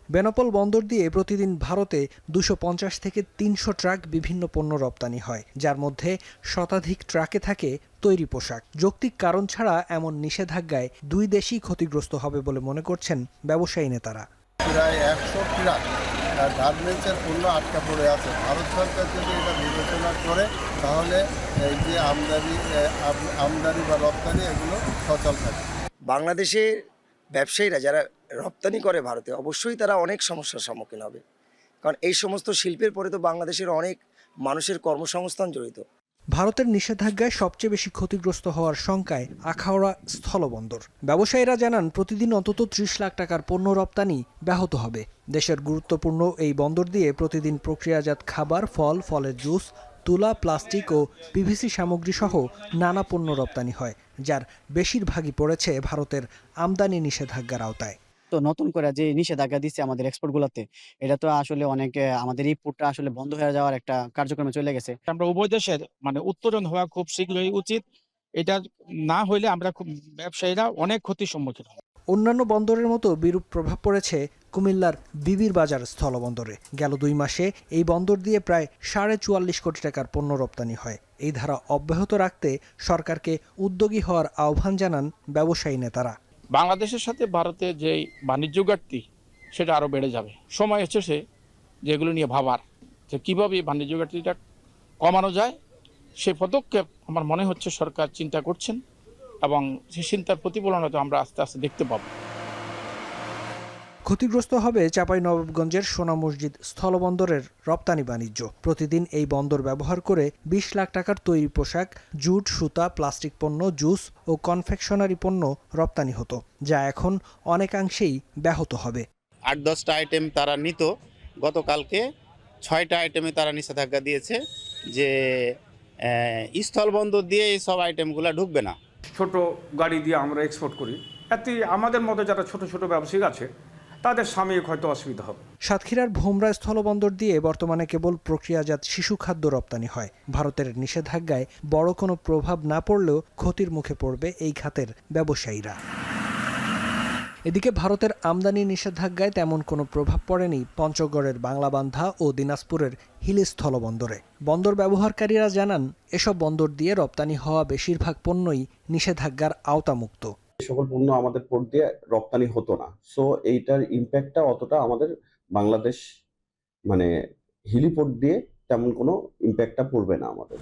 বেনাপোল বন্দর দিয়ে প্রতিদিন ভারতে 250 থেকে 300 ট্রাক বিভিন্ন পণ্য রপ্তানি হয়, যার মধ্যে শতাধিক ট্রাকে থাকে তৈরি পোশাক। যৌক্তিক কারণ ছাড়া এমন নিষেধাজ্ঞায় দুই দেশই ক্ষতিগ্রস্ত হবে বলে মনে করছেন ব্যবসায়ী নেতারা। প্রায় 100 ট্রাক গার্মেন্টসের পণ্য আটকা পড়ে আছে। ভারত সরকার যদি এটা বিবেচনা করে তাহলে এই যে আমদানি বা রপ্তানি এগুলো সচল থাকে। বাংলাদেশে ব্যবসায়ীরা যারা রপ্তানি করে ভারতে, অবশ্যই তারা অনেক সমস্যার সম্মুখীন হবে, কারণ এই সমস্ত শিল্পের পরে তো বাংলাদেশের অনেক মানুষের কর্মসংস্থান জড়িত। ভারতের নিষেধাজ্ঞায় সবচেয়ে বেশি ক্ষতিগ্রস্ত হওয়ার শঙ্কায় আখাউড়া স্থলবন্দর। ব্যবসায়ীরা জানান প্রতিদিন অন্তত 30 লাখ টাকার পণ্য রপ্তানি ব্যাহত হবে। দেশের গুরুত্বপূর্ণ এই বন্দর দিয়ে প্রতিদিন প্রক্রিয়াজাত খাবার, ফল, ফলের জুস, তুলা, প্লাস্টিক ও পিভিসি সামগ্রী সহ নানা পণ্য রপ্তানি হয়, যার বেশিরভাগই পড়েছে ভারতের আমদানি নিষেধাজ্ঞার আওতায়। নতুন করে যে নিষেধাজ্ঞা দিচ্ছে আমাদের এক্সপোর্টগুলোতে, এটা তো আসলে অনেক আমাদের এই পোর্টটা আসলে বন্ধ হয়ে যাওয়ার একটা কার্যক্রমে চলে গেছে। আমরা উভয় দেশের উত্তোলন হওয়া খুব শীঘ্রই উচিত। এটা না হলে আমরা ব্যবসায়ীরা অনেক ক্ষতির সম্মুখীন হব। অন্যান্য বন্দরের মতো বিরূপ প্রভাব পড়েছে কুমিল্লার বিবির বাজার স্থলবন্দরে। গেল 2 মাসে এই বন্দর দিয়ে প্রায় 44.5 কোটি টাকার পণ্য রপ্তানি হয়। এই ধারা অব্যাহত রাখতে সরকারকে উদ্যোগী হওয়ার আহ্বান জানান ব্যবসায়ী নেতারা। বাংলাদেশের সাথে ভারতের যে বাণিজ্য ঘাটতি সেটা আরও বেড়ে যাবে। সময় এসেছে যেগুলো নিয়ে ভাবার, যে কীভাবে বাণিজ্য ঘাটতিটা কমানো যায়। সেই পদক্ষেপ আমার মনে হচ্ছে সরকার চিন্তা করছেন, এবং সেই চিন্তার প্রতিফলন হয়তো আমরা আস্তে আস্তে দেখতে পাব। ক্ষতিগ্রস্ত হবে চাঁপাইনবাবগঞ্জের সোনা মসজিদ স্থলবন্দরের রপ্তানি বাণিজ্য। প্রতিদিন এই বন্দর ব্যবহার করে 20 লাখ টাকার তৈরি পোশাক, জুট, সুতা, প্লাস্টিক পণ্য, জুস ও কনফেকশনারি পণ্য রপ্তানি হতো, যা এখন অনেকাংশেই ব্যাহত হবে। 8-10টা আইটেম তারা নিত, গতকালকে 6টা আইটেমে তারা নিষেধাজ্ঞা দিয়েছে যে স্থলবন্দর দিয়ে এই সব আইটেমগুলো ঢুকবে না। ছোট গাড়ি দিয়ে আমরা এক্সপোর্ট করি, এতে আমাদের মতো যারা ছোট ছোট ব্যবসায়ী আছে তাদের সাময়িক হয়তো অসুবিধা হবে। সাতক্ষীরার ভোমরা স্থলবন্দর দিয়ে বর্তমানে কেবল প্রক্রিয়াজাত শিশু খাদ্য রপ্তানি হয়। ভারতের নিষেধাজ্ঞায় বড় কোনো প্রভাব না পড়লেও ক্ষতির মুখে পড়বে এই খাতের ব্যবসায়ীরা। এদিকে ভারতের আমদানি নিষেধাজ্ঞায় তেমন কোনো প্রভাব পড়েনি পঞ্চগড়ের বাংলাবান্ধা ও দিনাজপুরের হিলি স্থলবন্দরে। বন্দর ব্যবহারকারীরা জানান, এসব বন্দর দিয়ে রপ্তানি হওয়া বেশিরভাগ পণ্যই নিষেধাজ্ঞার আওতামুক্ত। সকল পণ্য আমাদের পোর্ট দিয়ে রপ্তানি হতো না, সো এইটার ইম্প্যাক্টটা অতটা আমাদের বাংলাদেশ হিলি পোর্ট দিয়ে তেমন কোনো ইম্প্যাক্টটা পড়বে না আমাদের।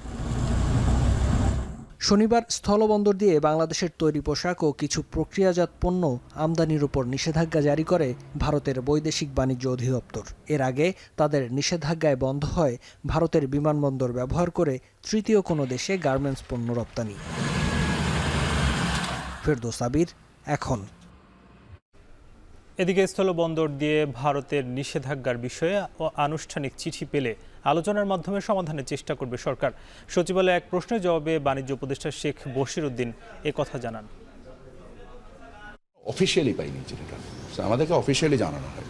শনিবার স্থলবন্দর দিয়ে বাংলাদেশের তৈরি পোশাক ও কিছু প্রক্রিয়াজাত পণ্য আমদানির উপর নিষেধাজ্ঞা জারি করে ভারতের বৈদেশিক বাণিজ্য অধিদপ্তর। এর আগে তাদের নিষেধাজ্ঞায় বন্ধ হয় ভারতের বিমানবন্দর ব্যবহার করে তৃতীয় কোনো দেশে গার্মেন্টস পণ্য রপ্তানি। ফেরদৌস আবির, এখন। এদিকে স্থলবন্দর দিয়ে ভারতের নিষেধাজ্ঞার বিষয়ে আনুষ্ঠানিক চিঠি পেলে আলোচনার মাধ্যমে সমাধানের চেষ্টা করবে সরকার। সচিবালয়ে এক প্রশ্নের জবাবে বাণিজ্য উপদেষ্টা শেখ বশির উদ্দিন কথা জানান। অফিসিয়ালি পাইনি চিঠিটা, আমাদেরকে অফিসিয়ালি জানানো হয়।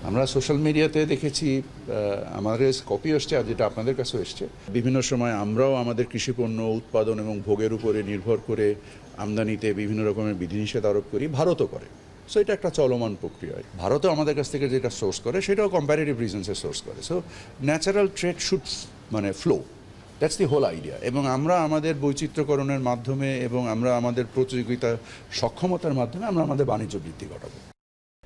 আমরা সোশ্যাল মিডিয়াতে দেখেছি, আমাদের কপি এসছে, আর যেটা আপনাদের কাছেও এসছে। বিভিন্ন সময় আমরাও আমাদের কৃষিপণ্য উৎপাদন এবং ভোগের উপরে নির্ভর করে আমদানিতে বিভিন্ন রকমের বিধিনিষেধ আরোপ করি, ভারতও করে। সো এটা একটা চলমান প্রক্রিয়া। ভারতও আমাদের কাছ থেকে যেটা সোর্স করে সেটাও কম্প্যারেটিভ রিজনসে সোর্স করে। So natural trade should flow, that's the whole idea. এবং আমরা আমাদের বৈচিত্র্যকরণের মাধ্যমে এবং আমরা আমাদের প্রতিযোগিতা সক্ষমতার মাধ্যমে আমরা আমাদের বাণিজ্য বৃদ্ধি ঘটাবো।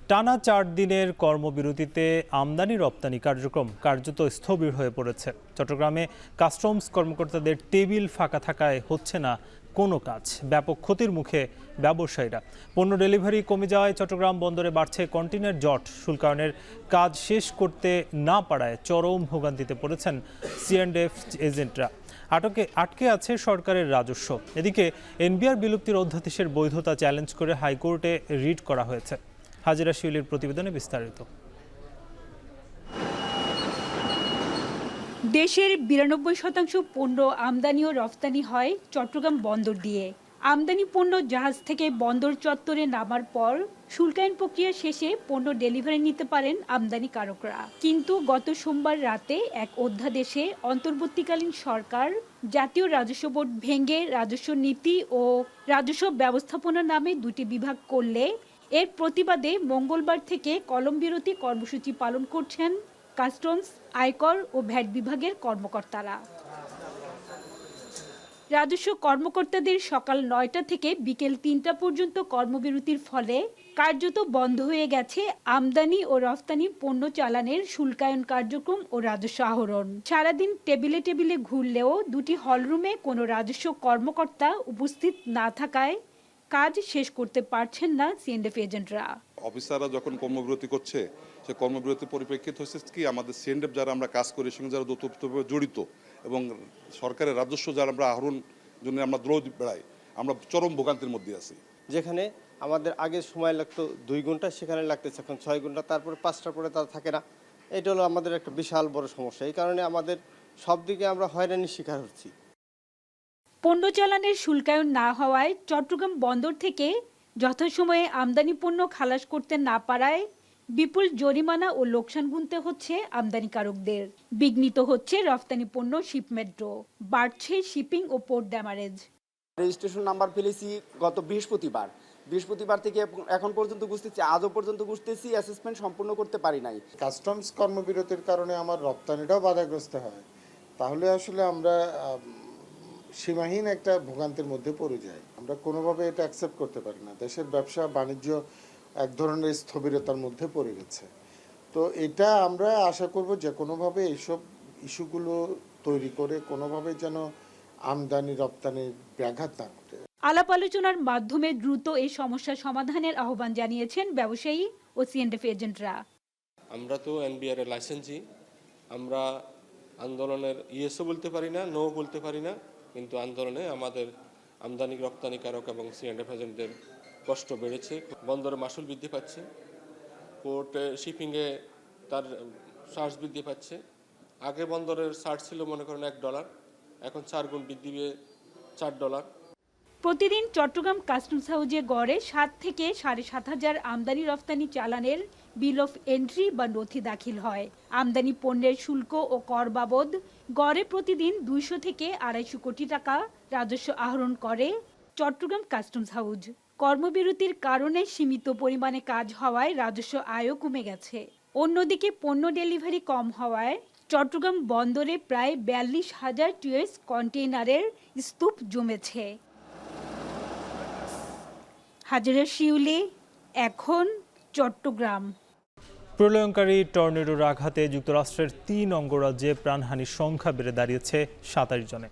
টানা 4 দিনের কর্মবিরতিতে আমদানি রপ্তানি কার্যক্রম কার্যত স্থবির হয়ে পড়েছে। চট্টগ্রামে কাস্টমস কর্মকর্তাদের টেবিল ফাঁকা থাকায় হচ্ছে না কোনো কাজ। ব্যাপক ক্ষতির মুখে ব্যবসায়ীরা। পণ্য ডেলিভারি কমে যাওয়ায় চট্টগ্রাম বন্দরে বাড়ছে কন্টেইনার জট। শুল্কায়নের কাজ শেষ করতে না পারায় চরম ভোগান্তিতে পড়েছেন C&F এজেন্টরা। আটকে আছে সরকারের রাজস্ব। এদিকে এনবিআর বিলুপ্তির অধ্যাদেশের বৈধতা চ্যালেঞ্জ করে হাইকোর্টে রিট করা হয়েছে। হাজিরা শিউলির প্রতিবেদনে বিস্তারিত। দেশের 92% পণ্য আমদানি ও রফতানি হয় চট্টগ্রাম বন্দর দিয়ে। আমদানি পণ্য জাহাজ থেকে বন্দর চত্বরে নামার পর শুল্কায়ন প্রক্রিয়া শেষে পণ্য ডেলিভারি নিতে পারেন আমদানিকারকরা। কিন্তু গত সোমবার রাতে এক অধ্যাদেশে অন্তর্বর্তীকালীন সরকার জাতীয় রাজস্ব বোর্ড ভেঙে রাজস্ব নীতি ও রাজস্ব ব্যবস্থাপনা নামে 2টি বিভাগ করলে এর প্রতিবাদে মঙ্গলবার থেকে কলমবিরতি কর্মসূচি পালন করছেন কাস্টমস, আয়কর ও ভ্যাট বিভাগের কর্মকর্তারা। রাজস্ব কর্মকর্তাদের সকাল 9টা থেকে বিকেল 3টা পর্যন্ত কর্মবিরতির ফলে কার্যত বন্ধ হয়ে গেছে আমদানি ও রফতানি পণ্য চালানের শুল্কায়ন কার্যক্রম ও রাজস্ব আহরণ। সারাদিন টেবিলে টেবিলে ঘুরলেও 2টি হলরুমে কোনো রাজস্ব কর্মকর্তা উপস্থিত না থাকায় কাজ শেষ করতে পারছেন না C&F এজেন্টরা। অফিসাররা যখন কর্মবিরতি করছে, সে কর্মবিরতির পরিপ্রেক্ষিত হচ্ছে কি আমাদের C&F যারা আমরা কাজ করি সঙ্গে যারা ওতপ্রোতভাবে জড়িত এবং সরকারের রাজস্ব যারা আমরা আহরণ জন্য আমরা দ্রোহ বেড়াই, আমরা চরম ভোগান্তির মধ্যে আছি। যেখানে আমাদের আগে সময় লাগতো 2 ঘন্টা, সেখানে লাগতেছে এখন 6 ঘন্টা, তারপরে 5টার পরে তারা থাকে না। এটা হলো আমাদের একটা বিশাল বড় সমস্যা। এই কারণে আমাদের সব দিকে আমরা হয়রানির শিকার হচ্ছি। পণ্য চালানের শুল্কায়ন না হওয়ায় চট্টগ্রাম বন্দর থেকে যথাসময়ে আমদানি পণ্য খালাস করতে না পারায় বিপুল জরিমানা ও লোকসান গুনতে হচ্ছে আমদানিকারকদের। বিঘ্নিত হচ্ছে রফতানি পণ্য শিপমেন্টও, বাড়ছে শিপিং ও পোর্ট ড্যামারেজ। রেজিস্ট্রেশন নাম্বার ফেলেছি গত বৃহস্পতিবার থেকে এখন পর্যন্ত বুঝতেছি, আজও পর্যন্ত বুঝতেছি অ্যাসেসমেন্ট সম্পূর্ণ করতে পারি নাই। কাস্টমস কর্মবিরতির কারণে আমার রপ্তানিটাও বাধাগ্রস্ত হয়, তাহলে আসলে আমরা সীমাহীন একটা ভোগান্তির মধ্যে পড়ে যাই। আমরা কোনোভাবে এটা অ্যাকসেপ্ট করতে পারি না। দেশের ব্যবসা বাণিজ্য এক ধরনের স্থবিরতার মধ্যে পড়ে গেছে। তো এটা আমরা আশা করব যে কোনোভাবে এইসব ইস্যুগুলো তৈরি করে কোনোভাবে যেন আমদানি রপ্তানির ব্যাঘাত না ঘটে। আলাপ আলোচনার মাধ্যমে দ্রুত এই সমস্যা সমাধানের আহ্বান জানিয়েছেন ব্যবসায়ী ও সিএনএফ এজেন্টরা। আমরা তো এনবিআর এর লাইসেন্সি, আমরা আন্দোলনের ইয়েসও বলতে পারি না, নো বলতে পারি না, কিন্তু আন্দোলনে আমাদের আমদানি রপ্তানিকারক এবং সিএনএফ এজেন্টদের কষ্ট বেড়েছে। বন্দরে মাসুল বৃদ্ধি পাচ্ছে, পোর্টে শিপিংয়ে তার চার্জ বৃদ্ধি পাচ্ছে। আগে বন্দরের চার্জ ছিল মনে করেন $1, এখন 4 গুণ বৃদ্ধি পেয়ে $4। প্রতিদিন চট্টগ্রাম কাস্টমস হাউজে গড়ে 7 থেকে 7,500 আমদানি রফতানি চালানের বিল অফ এন্ট্রি বা নথি দাখিল হয়। আমদানি পণ্যের শুল্ক ও কর বাবদ গড়ে প্রতিদিন 200 থেকে 250 কোটি টাকা রাজস্ব আহরণ করে চট্টগ্রাম কাস্টমস হাউজ। কর্মবিরতির কারণে সীমিত পরিমাণে কাজ হওয়ায় রাজস্ব আয়ও কমে গেছে। অন্যদিকে পণ্য ডেলিভারি কম হওয়ায় চট্টগ্রাম বন্দরে প্রায় 42,000 টিএস কন্টেইনারের স্তূপ জমেছে। হাজারা শিউলি, এখন চট্টগ্রাম। প্রলয়ঙ্কারী টর্নেডোর আঘাতে যুক্তরাষ্ট্রের 3 অঙ্গরাজ্যে প্রাণহানির সংখ্যা বেড়ে দাঁড়িয়েছে 27 জনে।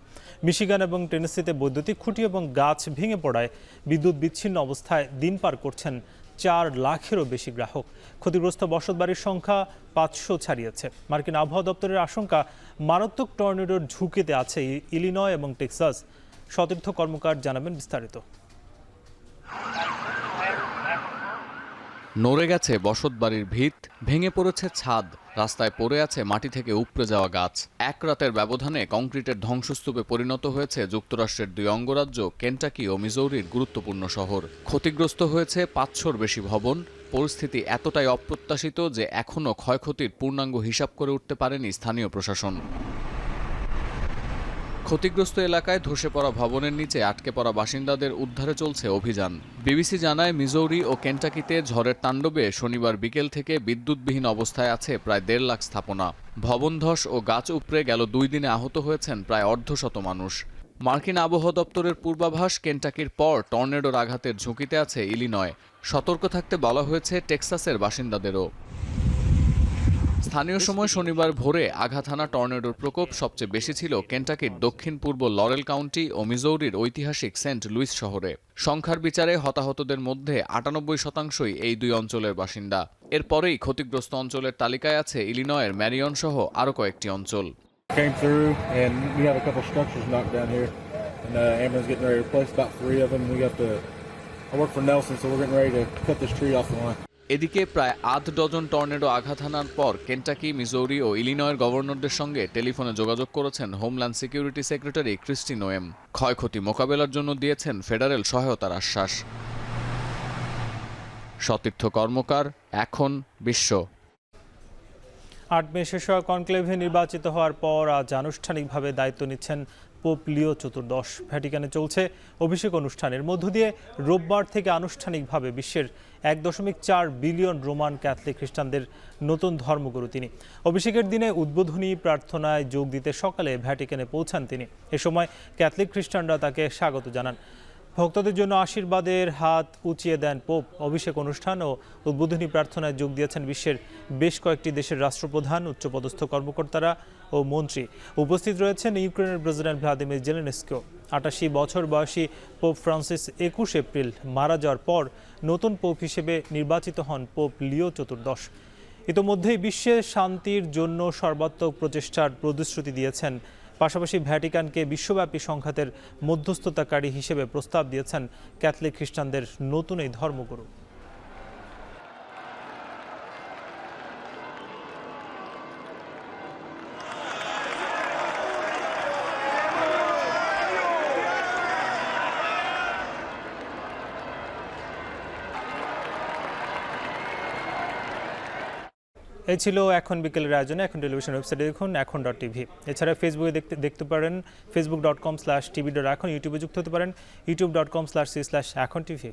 মিশিগান এবং টেনেসিতে বৈদ্যুতিক খুঁটি এবং গাছ ভেঙে পড়ায় বিদ্যুৎ বিচ্ছিন্ন অবস্থায় দিন পার করছেন 4 লাখেরও বেশি গ্রাহক। ক্ষতিগ্রস্ত বসতবাড়ির সংখ্যা 500 ছাড়িয়েছে। মার্কিন আবহাওয়া দপ্তরের আশঙ্কা, মারাত্মক টর্নেডোর ঝুঁকিতে আছে ইলিনয় এবং টেক্সাস। সতীর্থ কর্মকার জানাবেন বিস্তারিত। নড়ে গেছে বসতবাড়ির ভিত, ভেঙে পড়েছে ছাদ, রাস্তায় পড়ে আছে মাটি থেকে উপড়ে যাওয়া গাছ। এক রাতের ব্যবধানে কংক্রিটের ধ্বংসস্তূপে পরিণত হয়েছে যুক্তরাষ্ট্রের 2 অঙ্গরাজ্য কেন্টাকি ও মিজৌরির গুরুত্বপূর্ণ শহর। ক্ষতিগ্রস্ত হয়েছে 500-র বেশি ভবন। পরিস্থিতি এতটাই অপ্রত্যাশিত যে এখনও ক্ষয়ক্ষতির পূর্ণাঙ্গ হিসাব করে উঠতে পারেনি স্থানীয় প্রশাসন। ক্ষতিগ্রস্ত এলাকায় ধসে পড়া ভবনের নিচে আটকে পড়া বাসিন্দাদের উদ্ধারে চলছে অভিযান। বিবিসি জানায়, মিজৌরি ও কেন্টাকিতে ঝড়ের তাণ্ডবে শনিবার বিকেল থেকে বিদ্যুৎবিহীন অবস্থায় আছে প্রায় 1.5 লাখ স্থাপনা। ভবন ধস ও গাছ উপড়ে গেল 2 দিনে আহত হয়েছেন প্রায় 150 মানুষ। মার্কিন আবহাওয়া দপ্তরের পূর্বাভাস, কেন্টাকির পর টর্নেডোর আঘাতের ঝুঁকিতে আছে ইলিনয়। সতর্ক থাকতে বলা হয়েছে টেক্সাসের বাসিন্দাদেরও। স্থানীয় সময় শনিবার ভোরে আঘাত হানা টর্নেডোর প্রকোপ সবচেয়ে বেশি ছিল কেন্টাকির দক্ষিণ পূর্ব লরেল কাউন্টি ও মিজৌরির ঐতিহাসিক সেন্ট লুইস শহরে। সংখ্যার বিচারে হতাহতদের মধ্যে 98% এই 2 অঞ্চলের বাসিন্দা। এরপরেই ক্ষতিগ্রস্ত অঞ্চলের তালিকায় আছে ইলিনয়ের ম্যারিয়ন সহ আরও কয়েকটি অঞ্চল। এদিকে প্রায় 8 ডজন টর্নেডো আঘাত হানার পর কেন্টাকি, মিজৌরি ও ইলিনয়ের গভর্নরদের সঙ্গে টেলিফোনে যোগাযোগ করেছেন homeland security secretary Kristi Noem. ক্ষয়ক্ষতি মোকাবেলার জন্য দিয়েছেন ফেডারেল সহায়তার আশ্বাস। সতীর্থ কর্মকার, এখন বিশ্ব। 8 মে শেষ হওয়া কনক্লেভে নির্বাচিত হওয়ার পর আজ আনুষ্ঠানিকভাবে দায়িত্ব নিচ্ছেন পোপ লিও চতুর্দশ। ভ্যাটিকানে চলছে অভিষেক অনুষ্ঠানের মধ্য দিয়ে রোববার থেকে আনুষ্ঠানিকভাবে বিশ্বের 1.4 বিলিয়ন রোমান ক্যাথলিক খ্রিস্টানদের নতুন ধর্মগুরু তিনি। অভিষেকের দিনে উদ্বোধনী প্রার্থনায় যোগ দিতে সকালে ভ্যাটিকানে পৌঁছান তিনি। এ সময় ক্যাথলিক খ্রিস্টানরা তাকে স্বাগত জানান। ভক্তদের জন্য আশীর্বাদের হাত উঁচিয়ে দেন পোপ। অভিষেক অনুষ্ঠান ও উদ্বোধনী প্রার্থনায় যোগ দিয়েছেন বিশ্বের বেশ কয়েকটি দেশের রাষ্ট্রপ্রধান, উচ্চপদস্থ কর্মকর্তারা ও মন্ত্রী। উপস্থিত রয়েছেন ইউক্রেনের প্রেসিডেন্ট ভ্লাদিমির জেলেনস্কিও। 88 বছর বয়সী পোপ ফ্রান্সিস 21 এপ্রিল মারা যাওয়ার পর নতুন পোপ হিসেবে নির্বাচিত হন পোপ লিও চতুর্দশ। ইতোমধ্যেই বিশ্বে শান্তির জন্য সর্বাত্মক প্রচেষ্টার প্রতিশ্রুতি দিয়েছেন। পাশাপাশি ভ্যাটিকানকে বিশ্বব্যাপী সংঘাতের মধ্যস্থতাকারী হিসেবে প্রস্তাব দিয়েছেন ক্যাথলিক খ্রিস্টানদের নতুন এই ধর্মগুরু। এই ছিল এখন বিকেলের আয়োজনে। এখন টেলিভিশন ওয়েবসাইটে দেখুন এখন.টিভি। এছাড়া ফেসবুকে দেখতে পারেন facebook.com/tv.এখন, ইউটিউবে যুক্ত হতে পারেন youtube.com/c/এখন টিভি।